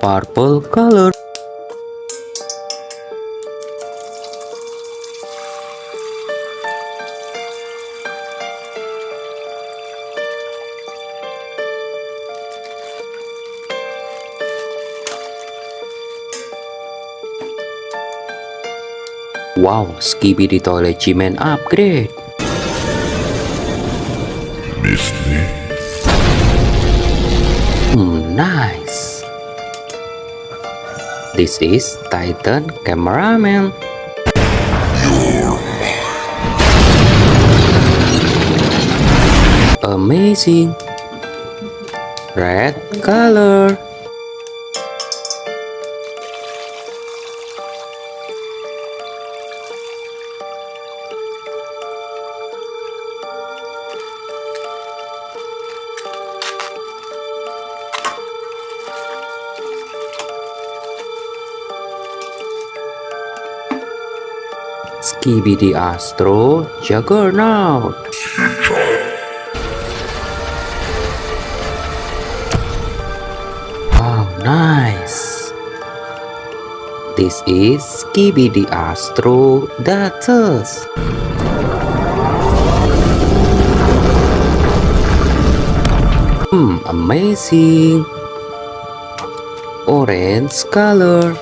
purple color. Wow, Skibidi Toilet G-Man upgrade. Nice. This is Titan Cameraman. Amazing. Red color. Skibidi Astro Juggernaut. Wow, nice. This is Skibidi Astro Datus. Amazing. Orange color.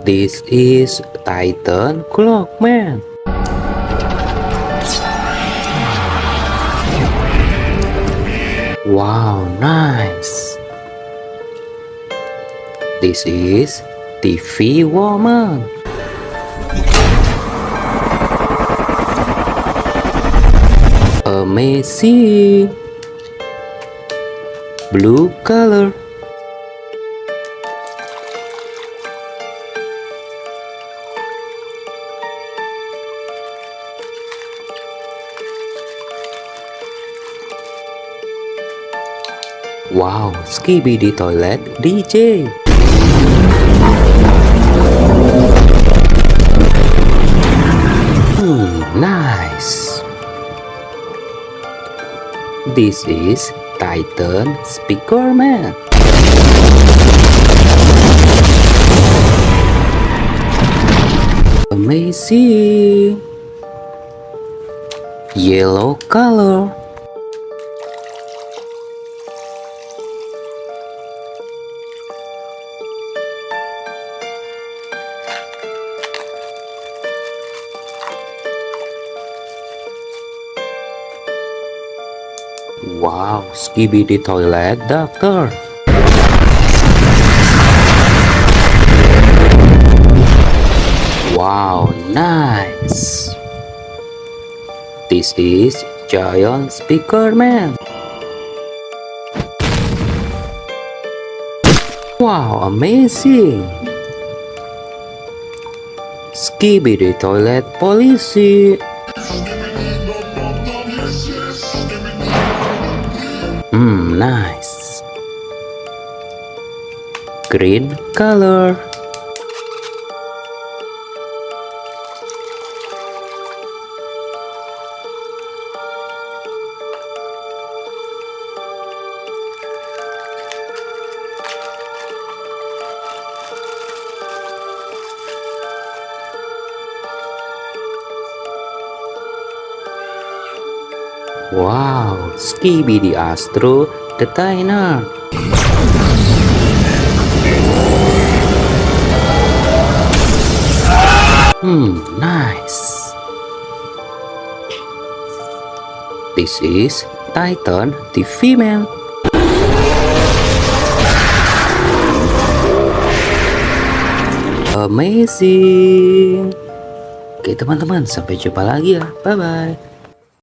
This is Titan Clockman. Wow, nice. This is TV Woman. Amazing. Blue color. Wow, Skibidi Toilet DJ. Nice. This is Titan Speakerman. Amazing. Yellow color. Wow, Skibidi Toilet Doctor. Wow, nice. This is Giant Speakerman. Wow, amazing. Skibidi Toilet Policy. Nice. Green color. Wow, Skibidi Astro Detainer. Nice. This is Titan TV Man. Amazing. Oke teman-teman, sampai jumpa lagi ya. Bye bye.